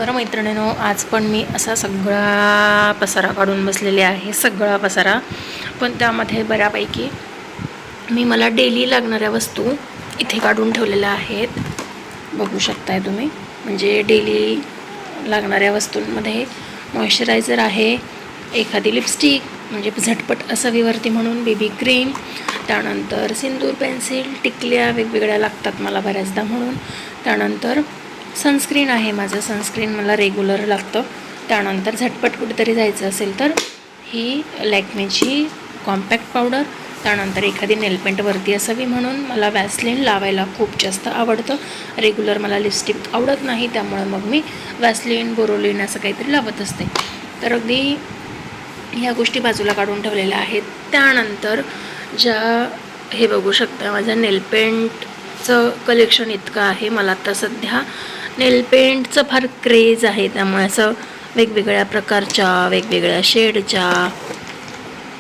तर मैत्रिणींनो, आज पण मी असा सगळा पसारा काढून बसलेले आहे, सगळा पसारा. पण त्यामध्ये बऱ्यापैकी मला डेली लागणाऱ्या वस्तू इथे काढून ठेवलेल्या आहेत, बघू शकताय तुम्ही. म्हणजे डेली लागणाऱ्या वस्तूंमध्ये मॉइश्चरायझर आहे, एखादी लिपस्टिक म्हणजे झटपट असावी वरती म्हणून, बेबी क्रीम, त्यानंतर सिंदूर पेन्सिल, टिकल्या वेगवेगळ्या लागतात मला बऱ्याचदा म्हणून, त्यानंतर सनस्क्रीन आहे, माझं सनस्क्रीन मला रेग्युलर लागतं. त्यानंतर झटपट कुठेतरी जायचं असेल तर ही लॅक्मेची कॉम्पॅक्ट पावडर, त्यानंतर एखादी नेलपेंटवरती असावी म्हणून मला वॅसलीन लावायला खूप जास्त आवडतं. रेग्युलर मला लिपस्टिक आवडत नाही, त्यामुळे मग मी वॅसलीन, बोरोलिन असं काहीतरी लावत असते. तर अगदी ह्या गोष्टी बाजूला काढून ठेवलेल्या आहेत. त्यानंतर हे बघू शकता, माझं नेलपेंटचं कलेक्शन इतकं आहे. मला आता सध्या नेलपेंटचं फार क्रेज आहे, त्यामुळे असं वेगवेगळ्या प्रकारच्या, वेगवेगळ्या शेडच्या,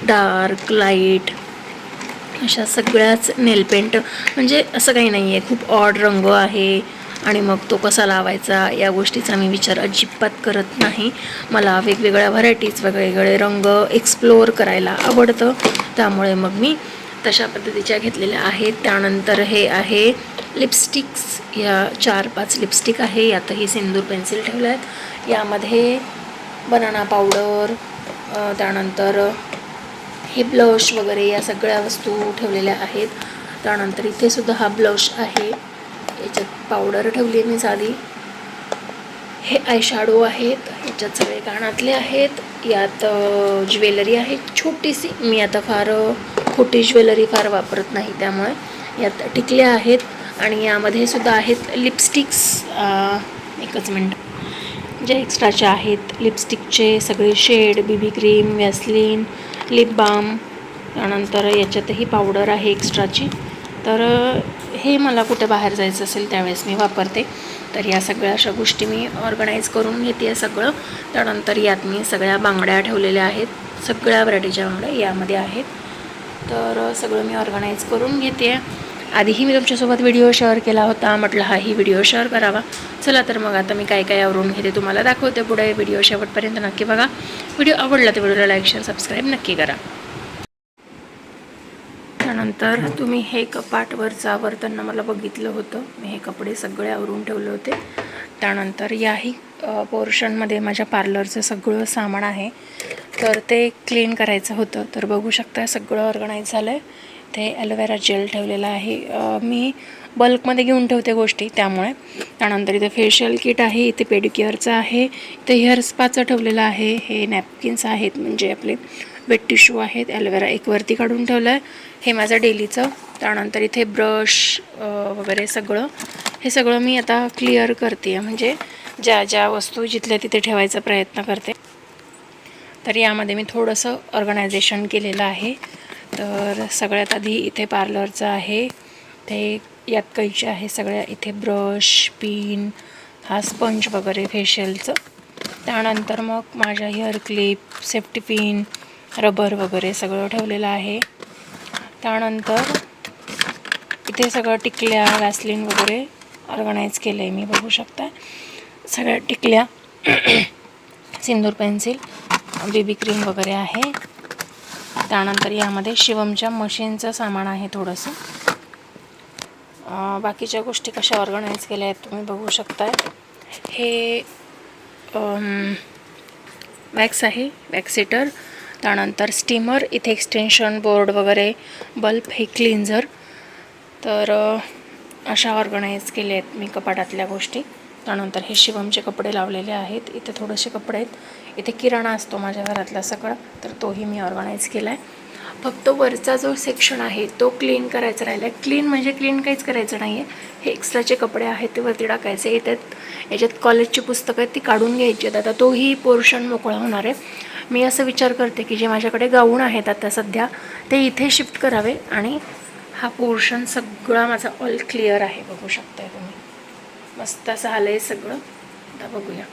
डार्क, लाईट अशा सगळ्याच नेलपेंट, म्हणजे असं काही नाही आहे खूप ऑड रंग आहे आणि मग तो कसा लावायचा या गोष्टीचा मी विचार अजिबात करत नाही. मला वेगवेगळ्या व्हरायटीज, वेगवेगळे रंग एक्सप्लोअर करायला आवडतं, त्यामुळे मग मी तशा पद्धतीच्या घेतलेल्या आहेत. त्यानंतर हे आहे लिपस्टिक्स, या 4-5 लिपस्टिक आहे. यातही सिंदूर पेन्सिल ठेवल्या आहेत. यामध्ये बनाना पावडर, त्यानंतर हे ब्लश वगैरे या सगळ्या वस्तू ठेवलेल्या आहेत. त्यानंतर इथे सुद्धा हा ब्लश आहे, याच्यात पावडर ठेवली मी साधी. हे आयशॅडो आहेत, याच्यात सगळे कानातले आहेत. यात ज्वेलरी आहे छोटीशी, मी आता फार खोटी ज्वेलरी फार वापरत नाही, त्यामुळे यात टिकल्या आहेत. आणि यामध्ये सुद्धा आहेत लिपस्टिक्स, एकच मिनट, जे एक्स्ट्राचे आहेत लिपस्टिकचे सगळे shade, BB cream, Vaseline, lip balm, त्यानंतर याच्यातही पावडर आहे एक्स्ट्राची. तर हे मला कुठे बाहेर जायचं असेल त्यावेळेस मी वापरते. तर या सगळ्या अशा गोष्टी मी ऑर्गनाईज करून घेते आहे सगळं. त्यानंतर यात मी सगळ्या बांगड्या ठेवलेल्या आहेत, सगळ्या व्हरायटीच्या बांगड्या यामध्ये आहेत. तर सगळं मी ऑर्गनाईज करून घेते आहे. आधीही मी तुमच्यासोबत व्हिडिओ शेअर केला होता, म्हटलं हाही व्हिडिओ शेअर करावा. चला तर मग आता मी काय काय आवरून घेते तुम्हाला दाखवते पुढे. व्हिडिओ शेवटपर्यंत नक्की बघा. व्हिडिओ आवडला तर व्हिडिओला लाईक, शेअर, सबस्क्राईब नक्की करा. त्यानंतर तुम्ही हे कपाट वरचं आवरताना मला बघितलं होतं, मी हे कपडे सगळे आवरून ठेवले होते. त्यानंतर याही पोर्शनमध्ये माझ्या पार्लरचं सगळं सामान आहे, तर ते क्लीन करायचं होतं. तर बघू शकता सगळं ऑर्गनाईज झालं आहे. ते ॲलोवेरा जेल ठेवलेलं आहे, मी बल्कमध्ये घेऊन ठेवते गोष्टी त्यामुळे. त्यानंतर इथे फेशियल किट आहे, इथे पेडिक्युअरचं आहे, इथे हेअर स्पाचं ठेवलेलं आहे. हे नॅपकिन्स आहेत, म्हणजे आपले वेट टिश्यू आहेत. ॲलोवेरा एक वरती काढून ठेवलं आहे, हे माझं डेलीचं. त्यानंतर इथे ब्रश वगैरे सगळं, हे सगळं मी आता क्लिअर करते, म्हणजे ज्या वस्तू जिथल्या तिथे ठेवायचा प्रयत्न करते. तर यामध्ये मी थोडंसं ऑर्गनायझेशन केलेलं आहे. तर सगळ्यात आधी इथे पार्लरचं आहे, ते यात कैची आहे सगळ्या, इथे ब्रश, पिन, हा स्पंज वगैरे फेशियलचं. त्यानंतर मग माझ्या hair clip, safety pin, rubber वगैरे सगळं ठेवलेलं आहे. त्यानंतर इथे सगळं टिकल्या, वॅसलीन वगैरे ऑर्गनाईज केलं आहे मी, बघू शकता सगळ्या टिकल्या, सिंदूर पेन्सिल, बेबी क्रीम वगैरे आहे. त्यानंतर यामध्ये शिवमच्या मशीनचं सामान आहे थोडंसं. बाकीच्या गोष्टी कशा ऑर्गनाईज केल्या आहेत तुम्ही बघू शकताय. हे वॅक्स आहे, वॅक्स सेटर, त्यानंतर स्टीमर, इथे एक्सटेन्शन बोर्ड वगैरे, बल्ब, हे क्लिन्झर. तर अशा ऑर्गनाईज केल्या आहेत मी कपाटातल्या गोष्टी. त्यानंतर हे शिवमचे कपडे लावलेले आहेत, इथे थोडेसे कपडे आहेत. इथे किराणा असतो माझ्या घरातला सगळा, तर तोही मी ऑर्गनाईज केला आहे. फक्त वरचा जो सेक्शन आहे तो क्लीन करायचा राहिला आहे. क्लीन म्हणजे क्लीन काहीच करायचं नाही आहे, हे एक्स्ट्राचे कपडे आहेत ते वरती टाकायचे. याच्यात कॉलेजची पुस्तकं आहेत ती काढून घ्यायची आहेत. आता तोही पोर्शन मोकळा होणार आहे. मी असं विचार करते की जे माझ्याकडे गाऊन आहेत आता सध्या ते इथे शिफ्ट करावे, आणि हा पोर्शन सगळा माझा ऑल क्लिअर आहे, बघू शकताय तुम्ही. मस्त असं आलं आहे सगळं. आता बघूया.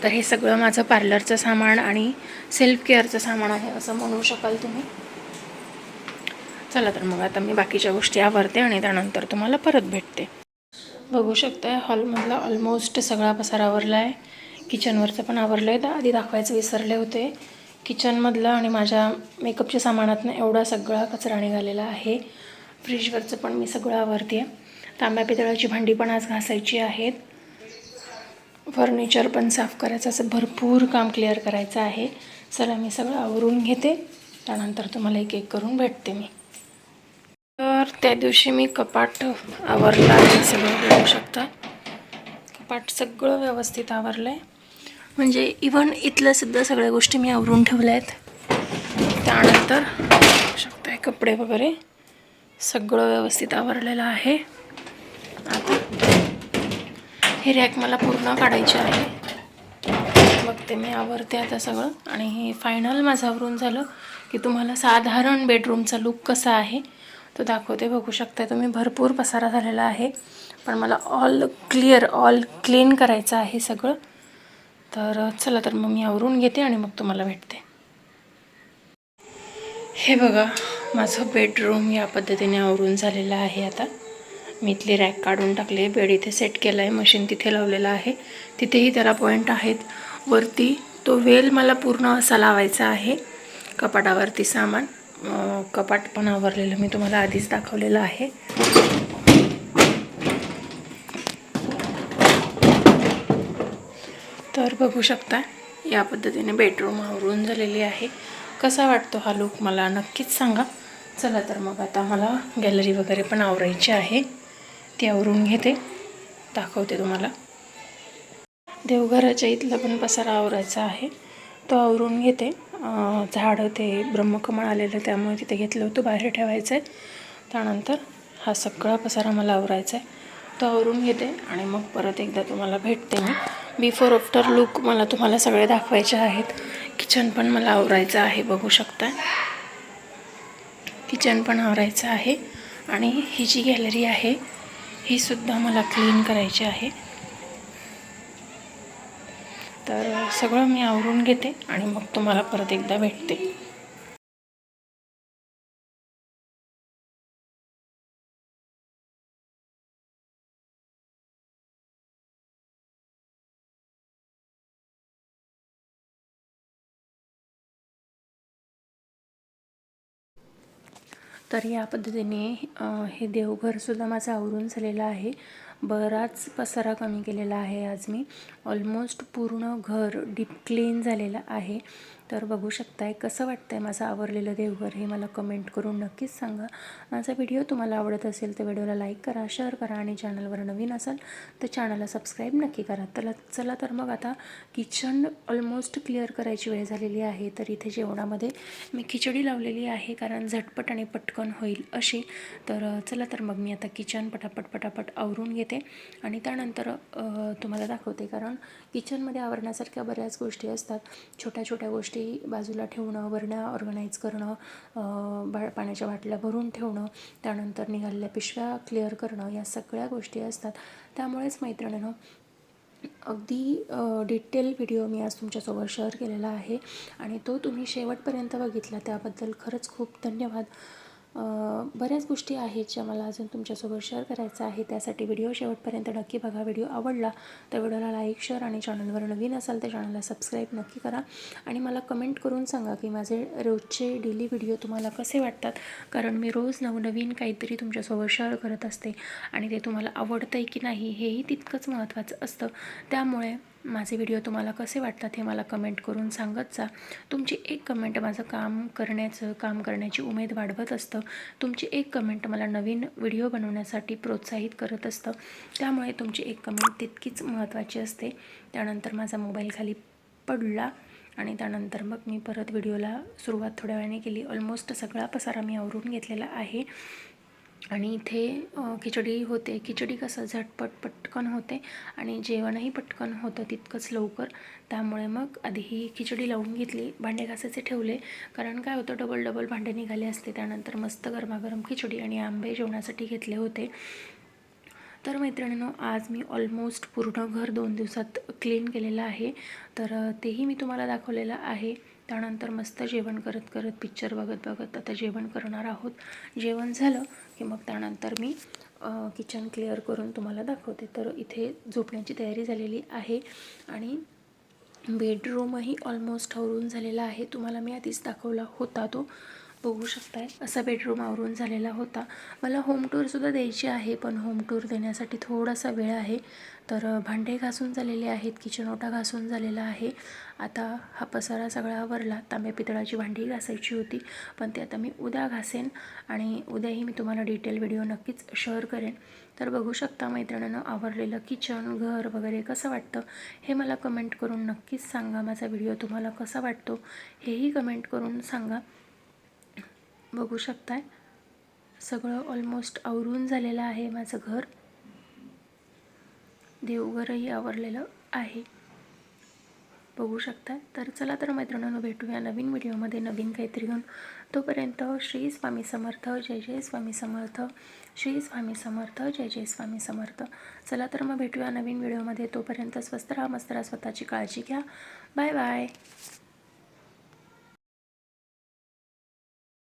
तर हे सगळं माझं पार्लरचं सामान आणि सेल्फ केअरचं सामान आहे असं म्हणू शकाल तुम्ही. चला तर मग आता मी बाकीच्या गोष्टी आवरते आणि त्यानंतर तुम्हाला परत भेटते. बघू शकताय हॉलमधला ऑलमोस्ट सगळा पसारा आवरला आहे. किचनवरचं पण आवरलं आहे. आधी दाखवायचं विसरले होते. किचनमधलं आणि माझ्या मेकअपच्या सामानातनं एवढा सगळा कचरा निघालेला आहे. फ्रीजवरचं पण मी सगळं आवरते आहे. तांब्या पितळाची भांडी पण आज घासायची आहेत. फर्निचर पण साफ करायचं, असं भरपूर काम क्लिअर करायचं आहे. चला मी सगळं आवरून घेते, त्यानंतर तुम्हाला एक एक करून भेटते मी. तर त्या दिवशी मी कपाट आवरलं आहे, सगळं बघू शकता. कपाट सगळं व्यवस्थित आवरलं आहे, म्हणजे इवन इथलं सुद्धा सगळ्या गोष्टी मी आवरून ठेवल्या आहेत. त्यानंतर बघू शकता कपडे वगैरे सगळं व्यवस्थित आवरलेलं आहे. आता हे रॅक मला पूर्ण काढायचे आहे, मग ते मी आवरते आता सगळं. आणि हे फायनल माझं आवरून झालं की तुम्हाला साधारण बेडरूमचा लुक कसा आहे तो दाखवते. बघू शकता तुम्ही भरपूर पसारा झालेला आहे, पण मला ऑल क्लीन करायचं आहे सगळं. तर चला तर मग मी आवरून घेते आणि मग तुम्हाला भेटते. हे बघा माझं बेडरूम या पद्धतीने आवरून झालेलं आहे. आता मी इथली रॅक काढून टाकले, बेड इथे सेट केला आहे, मशीन तिथे लावलेलं आहे, तिथेही त्याला पॉईंट आहेत. वरती तो वेल मला पूर्ण असा लावायचा आहे. कपाटावरती सामान, कपाट पण आवरलेलं मी तुम्हाला आधीच दाखवलेलं आहे. तर बघू शकता या पद्धतीने बेडरूम आवरून झालेली आहे. कसा वाटतो हा लुक मला नक्कीच सांगा. चला तर मग आता मला गॅलरी वगैरे पण आवरायची आहे, ती आवरून घेते, दाखवते तुम्हाला. देवघराच्या इथला पण पसारा आवरायचा आहे, तो आवरून घेते. झाडं ते ब्रह्मकमळ आलेलं त्यामुळे तिथे घेतलं होतं, बाहेर ठेवायचं आहे. त्यानंतर हा सगळा पसारा मला आवरायचा आहे, तो आवरून घेते आणि मग परत एकदा तुम्हाला भेटते मी. बिफोर आफ्टर लुक मला तुम्हाला सगळे दाखवायचे आहेत. किचन पण मला आवरायचं आहे, बघू शकता. किचन पण आवरायचं आहे आणि ही जी गॅलरी आहे ही सुद्धा मला क्लीन करायची आहे. तर सगळं मी आवरून घेते आणि मग तुम्हाला परत एकदा भेटते. तर या पद्धतीने हे देवघरसुद्धा माझं आवरून झालेलं आहे. बराच पसारा कमी केलेला आहे आज मी. ऑलमोस्ट पूर्ण घर डीप क्लीन झालेलं आहे. तर बघू शकताय कसं वाटतंय माझं आवरलेलं देवघर हे मला कमेंट करून नक्कीच सांगा. माझा व्हिडिओ तुम्हाला आवडत असेल तर व्हिडिओला लाईक करा, शेअर करा आणि चॅनलवर नवीन असाल तर चॅनलला सबस्क्राईब नक्की करा. चला तर मग आता किचन ऑलमोस्ट क्लिअर करायची वेळ झालेली आहे. तर इथे जेवणामध्ये मी खिचडी लावलेली आहे, कारण झटपट आणि पटकन होईल अशी. तर चला तर मग मी आता किचन पटापट आवरून घेते आणि त्यानंतर तुम्हाला दाखवते. कारण किचनमध्ये आवरण्यासारख्या बऱ्याच गोष्टी असतात. छोट्या छोट्या गोष्टी बाजूला ठेवणं, बरण्या ऑर्गनाईज करणं, पाण्याच्या बाटल्या भरून ठेवणं, त्यानंतर निघालेल्या पिशव्या क्लिअर करणं, या सगळ्या गोष्टी असतात. त्यामुळेच मैत्रिणींनो अगदी डिटेल व्हिडिओ मी आज तुमच्यासोबत शेअर केलेला आहे आणि तो तुम्ही शेवटपर्यंत बघितला त्याबद्दल खरंच खूप धन्यवाद. बऱ्याच गोष्टी आहेत ज्या मला अजून तुमच्यासोबत शेअर करायचं आहे, त्यासाठी व्हिडिओ शेवटपर्यंत नक्की बघा. व्हिडिओ आवडला तर व्हिडिओला लाईक, शेअर आणि चॅनलवर नवीन असाल तर चॅनलला सबस्क्राईब नक्की करा आणि मला कमेंट करून सांगा की माझे रोजचे डेली व्हिडिओ तुम्हाला कसे वाटतात. कारण मी रोज नवनवीन काहीतरी तुमच्यासोबत शेअर करत असते आणि ते तुम्हाला आवडतं आहे की नाही हेही तितकंच महत्त्वाचं असतं. त्यामुळे माझे व्हिडिओ तुम्हाला कसे वाटतात हे मला कमेंट करून सांगत जा. तुमची एक कमेंट माझं काम करण्याची उमेद वाढवत असतं. तुमची एक कमेंट मला नवीन व्हिडिओ बनवण्यासाठी प्रोत्साहित करत असतं. त्यामुळे तुमची एक कमेंट तितकीच महत्त्वाची असते. त्यानंतर माझा मोबाईल खाली पडला आणि त्यानंतर मग मी परत व्हिडिओला सुरुवात थोड्या वेळाने केली. ऑलमोस्ट सगळा पसारा मी आवरून घेतलेला आहे आणि इथे खिचडी होते. खिचडी कसं झटपट पटकन होते आणि जेवणही पटकन होतं तितकंच लवकर. त्यामुळे मग आधी ही खिचडी लावून घेतली, भांडे घासायचे ठेवले, कारण काय होतं डबल भांडे निघाले असते. त्यानंतर मस्त गरमागरम खिचडी आणि आंबे जेवणासाठी घेतले होते. तर मैत्रिणींनो आज मी ऑलमोस्ट पूर्ण घर 2 दिवसात क्लीन केलेलं आहे, तर तेही मी तुम्हाला दाखवलेलं आहे. त्यानंतर मस्त जेवण करत पिक्चर बघत आता जेवण करणार आहोत. जेवण झालं की मग त्यानंतर मी किचन क्लिअर करून तुम्हाला दाखवते. तर इथे झोपण्याची तयारी झालेली आहे आणि बेडरूमही ऑलमोस्ट आवरून झालेला आहे. तुम्हाला मी आधीच दाखवला होता, तो बघू शकताय. असा बेडरूम आवरून झालेला होता. मला होम टूरसुद्धा द्यायची आहे, पण होम टूर देण्यासाठी थोडासा वेळ आहे. तर भांडे घासून झालेले आहेत, किचन ओटा घासून झालेला आहे. आता हा पसारा सगळा आवरला. तांब्या पितळाची भांडी घासायची होती, पण ते आता मी उद्या घासेन आणि उद्याही मी तुम्हाला डिटेल व्हिडिओ नक्कीच शेअर करेन. तर बघू शकता मैत्रिणीनं आवरलेलं किचन, घर वगैरे कसं वाटतं हे मला कमेंट करून नक्कीच सांगा. माझा व्हिडिओ तुम्हाला कसा वाटतो हेही कमेंट करून सांगा. बघू शकताय सगळं ऑलमोस्ट आवरून झालेलं आहे माझं घर. देवघरही आवरलेलं आहे, बघू शकता. तर चला तर मैत्रिणींनो, भेटूया नवीन व्हिडिओमध्ये नवीन काहीतरी घेऊन. तोपर्यंत श्री स्वामी समर्थ, जय जय स्वामी समर्थ, श्री स्वामी समर्थ, जय जय स्वामी समर्थ. चला तर मग भेटूया नवीन व्हिडिओमध्ये. तोपर्यंत स्वस्त राहा, मस्त राहा, स्वतःची काळजी घ्या. Bye bye.